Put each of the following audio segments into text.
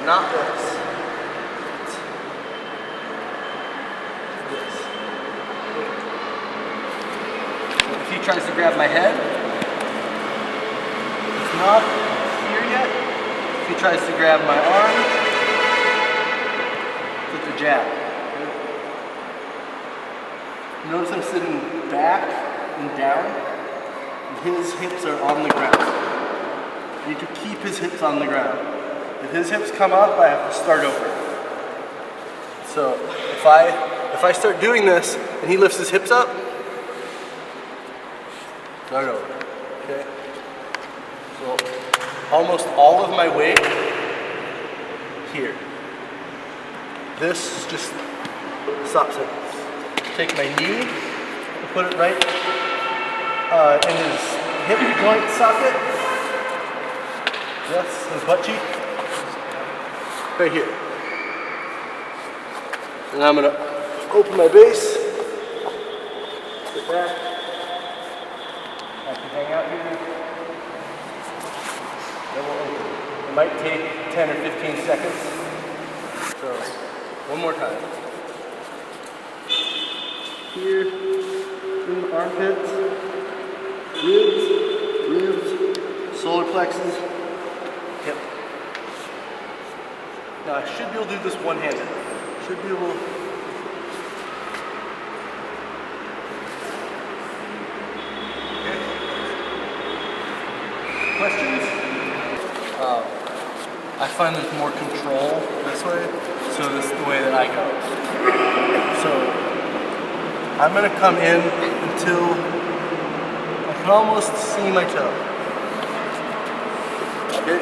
not this. This. If he tries to grab my head, it's not here yet. If he tries to grab my arm, with the jab. Notice I'm sitting back and down, and his hips are on the ground. I need to keep his hips on the ground. If his hips come up, I have to start over. So if I start doing this and he lifts his hips up, start over. Okay? So almost all of my weight here. This just stops it. Take my knee and put it right in his hip joint socket. Yes, his butt cheek. Right here. And I'm gonna open my base. Sit back. I can hang out here. Then we'll open. It might take 10 or 15 seconds. So, one more time. Here, in the armpits, ribs, solar plexus, hip. Now I should be able to do this one-handed. Should be able. Okay. Questions? I find there's more control this way, so this is the way that I go. So I'm gonna come in until I can almost see my toe. Okay.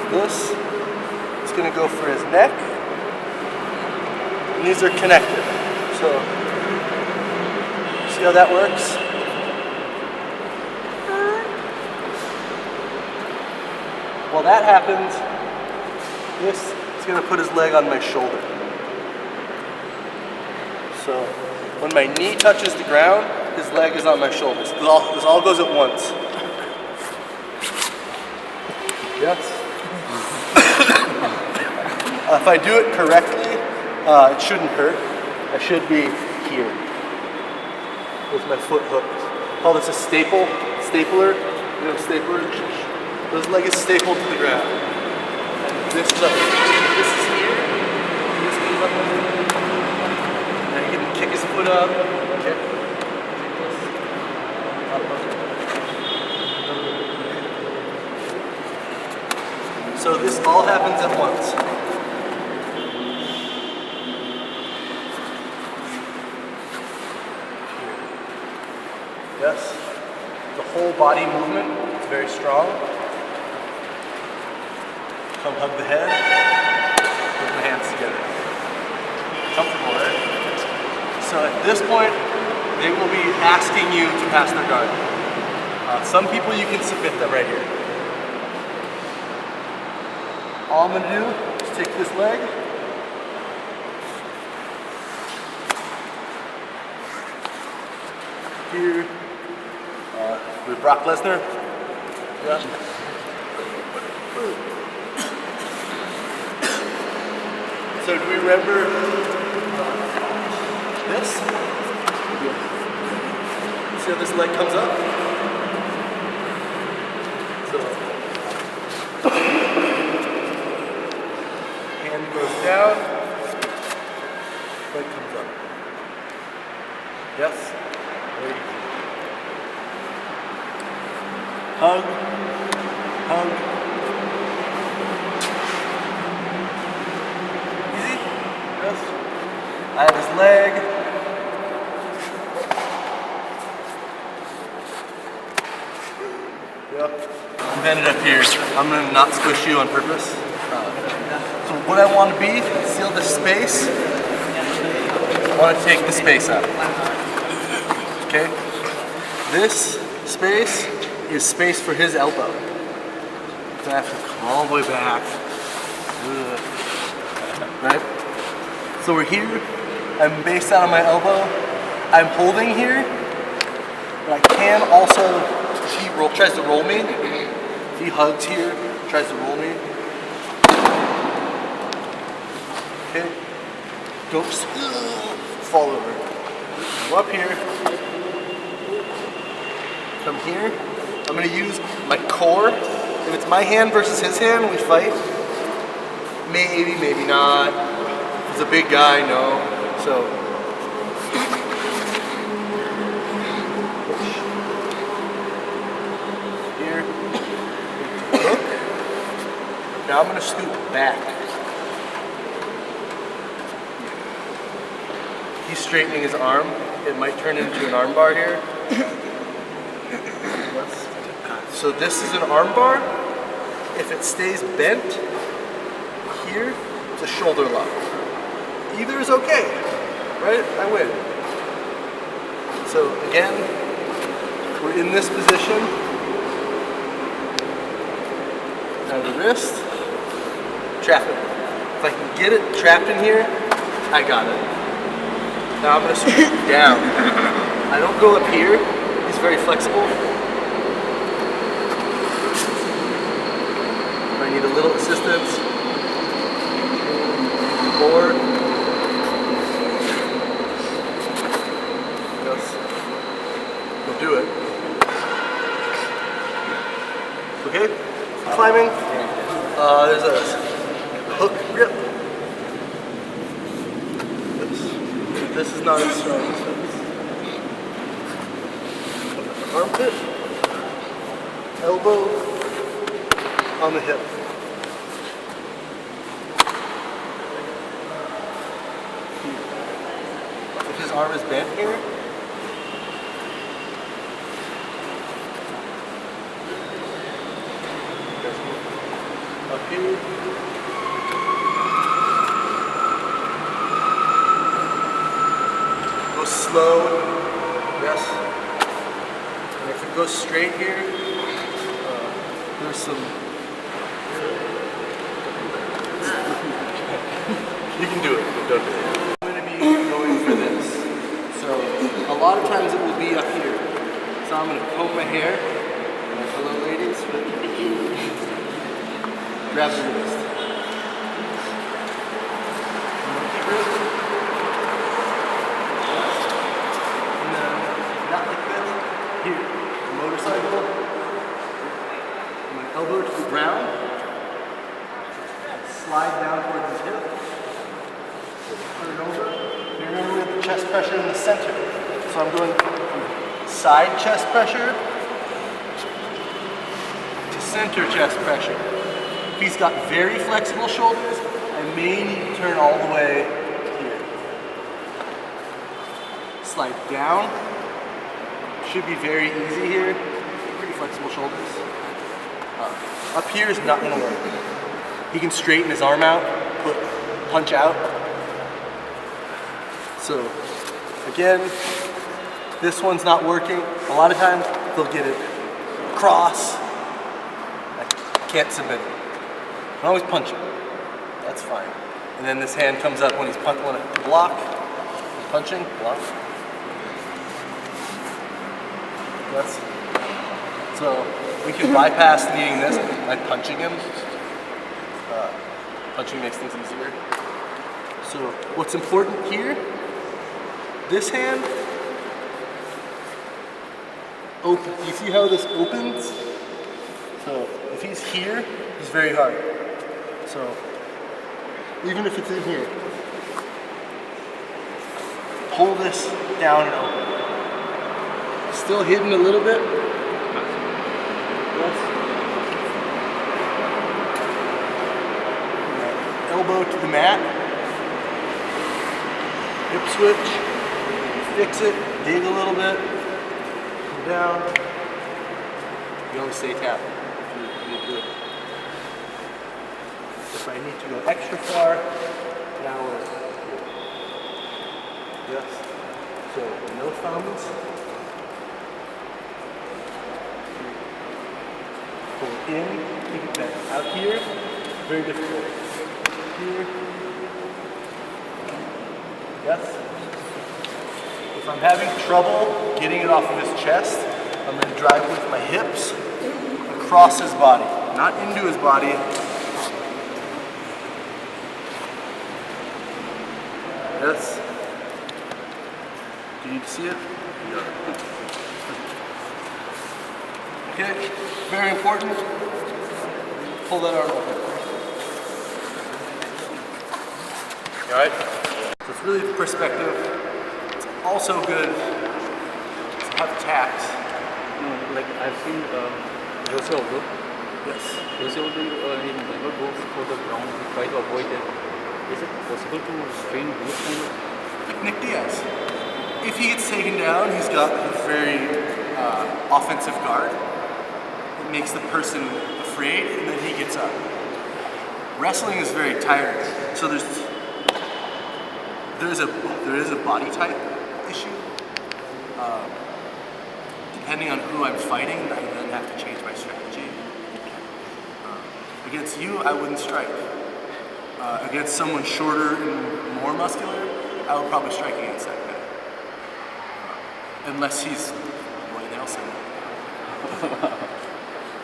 This is gonna go for his neck, and these are connected. So, see how that works? While that happens, this is gonna put his leg on my shoulder. So, when my knee touches the ground, his leg is on my shoulders. This all goes at once. Yes? If I do it correctly, it shouldn't hurt. I should be here with my foot hooked. Call this a stapler. You know, stapler. His leg is stapled to the ground. And this is up. This is here. This goes up. Now he can kick his foot up. Kick. So this all happens at once. Yes. The whole body movement is very strong. Come hug the head. Put my hands together. Comfortable, right? So at this point, they will be asking you to pass their guard. Some people you can submit them right here. All I'm gonna do is take this leg. Here. With Brock Lesnar. Yeah. So do we remember this? See how this leg comes up? So hand goes down, leg comes up. Yes? Very easy. Hug, hug. Easy? Yes. I have his leg. Yep. I'm bending up here. I'm gonna not squish you on purpose. So what I want to be, seal the space. I want to take the space out. Okay? This space is space for his elbow. So I have to come all the way back. Right? So we're here. I'm based out on my elbow. I'm holding here. But I can also, if he tries to roll me, If he hugs here, tries to roll me. Okay. Don't just fall over. Go up here. Come here. I'm gonna use my core. If it's my hand versus his hand, we fight. Maybe, maybe not. If it's a big guy, no. So. Here. Hook. Now I'm gonna scoot back. He's straightening his arm. It might turn into an arm bar here. So this is an arm bar. If it stays bent here, it's a shoulder lock. Either is okay, right? I win. So again, we're in this position. Now the wrist, trap it. If I can get it trapped in here, I got it. Now I'm gonna scoot down. I don't go up here. He's very flexible. I need a little assistance. Forward. Yes. We'll do it. Okay? Climbing. There's a hook grip. This is not as strong as this. Armpit. Elbow on the hip. If his arm is bent here, up here, go slow, yes, and if it goes straight here, there's some, you can do it, but don't do it. I'm going to be going for this. So a lot of times it will be up here. So I'm going to comb my hair. Hello ladies. Grab the wrist. Monkey grip. And then not like this. Here. The motorcycle. My elbow to the ground. Slide down towards his hip. Turn over. You remember we have the chest pressure in the center. So I'm going from side chest pressure to center chest pressure. If he's got very flexible shoulders, I may need to turn all the way here. Slide down. Should be very easy here. Pretty flexible shoulders. Up here is not going to work. He can straighten his arm out, punch out. So again, this one's not working. A lot of times they'll get it across. I can't submit it. I can always punch him. That's fine. And then this hand comes up when he's want to block. Punching, block. That's, so we can bypass needing this by punching him. Punching makes things easier. So what's important here, this hand, open. You see how this opens? So if he's here, he's very hard. So even if it's in here, pull this down and open. Still hidden a little bit. Yes. Elbow to the mat. Hip switch. Fix it. Dig a little bit. Come down. You always stay tapped. You're good. If I need to go extra far, now we're yes. So no thumbs. Pull in, keep it bent. Out here, very difficult. Here. Yes. If I'm having trouble getting it off of his chest, I'm going to drive with my hips across his body, not into his body. Yes. Do you need to see it? Yeah. Okay, very important. Pull that arm up. Alright? So it's really perspective. It's also good to have tact. Like I've seen Jose Aldo. Yes. Jose Aldo never goes for the ground to try to avoid it. Is it possible to train those kind of? Like Nick Diaz. If he gets taken down, he's got a very offensive guard. It makes the person afraid, and then he gets up. Wrestling is very tiring. So there is a body type issue. Depending on who I'm fighting, I then have to change my strategy. Against you, I wouldn't strike. Against someone shorter and more muscular, I would probably strike against that guy. Unless he's Roy Nelson.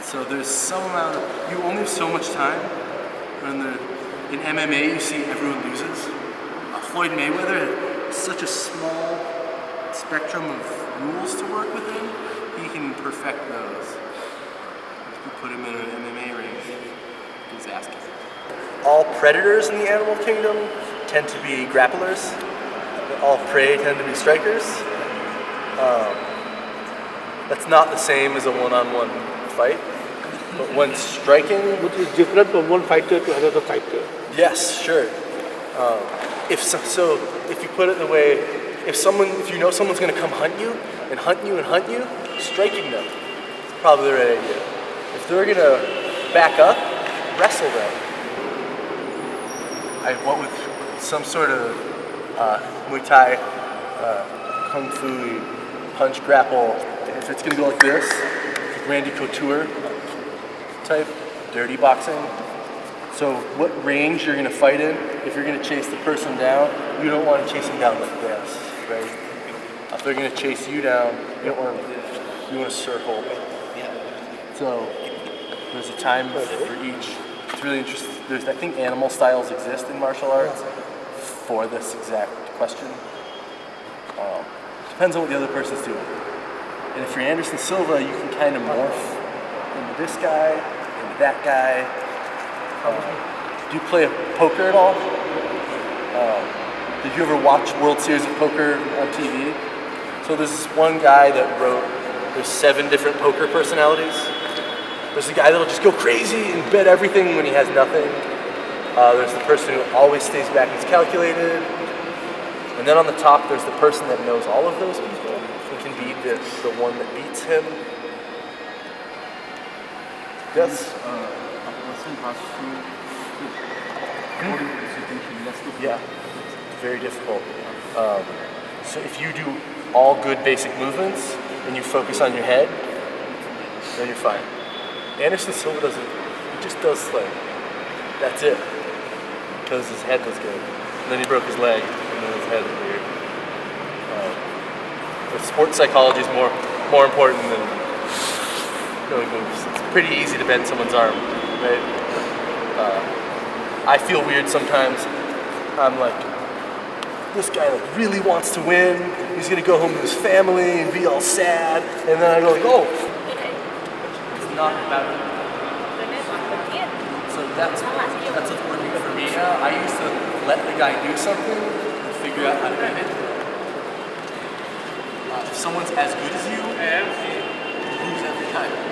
So there's some amount of, you only have so much time. In MMA, you see everyone loses. Floyd Mayweather has such a small spectrum of rules to work within. He can perfect those. If you put him in an MMA ring, disaster. All predators in the animal kingdom tend to be grapplers. All prey tend to be strikers. That's not the same as a one-on-one fight. But when striking, Which is different from one fighter to another fighter. yes, sure. If you put it in the way, if you know someone's going to come hunt you and hunt you and hunt you, striking them is probably the right idea. If they're going to back up, wrestle them. I went with some sort of Muay Thai, Kung Fu, punch, grapple. If it's going to go like this, like Randy Couture type, dirty boxing. So what range you're going to fight in, if you're going to chase the person down, you don't want to chase them down like this, right? If they're going to chase you down, you don't want to, you want to circle. So there's a time for each. It's really interesting. I think animal styles exist in martial arts for this exact question. Depends on what the other person's doing. And if you're Anderson Silva, you can kind of morph into this guy, into that guy. Do you play poker at all? Did you ever watch World Series of Poker on TV? So there's this one guy that wrote, there's 7 different poker personalities. There's a guy that'll just go crazy and bet everything when he has nothing. There's the person who always stays back and is calculated. And then on the top, there's the person that knows all of those people and can be the one that beats him. Yes? A person has to according to the situation, he has to Yeah, it's very difficult. So if you do all good basic movements and you focus on your head, then you're fine. Anderson Silva doesn't, he just does like, that's it. Because his head was good. And then he broke his leg, and then his head was weird. But sports psychology is more important than knowing moves. It's pretty easy to bend someone's arm, right? I feel weird sometimes. I'm like, this guy like really wants to win. He's gonna go home to his family and be all sad. And then I go like, oh, it's not about it. So that's what's working for me now. I used to let the guy do something and figure out how to end it. If someone's as good as you lose every time.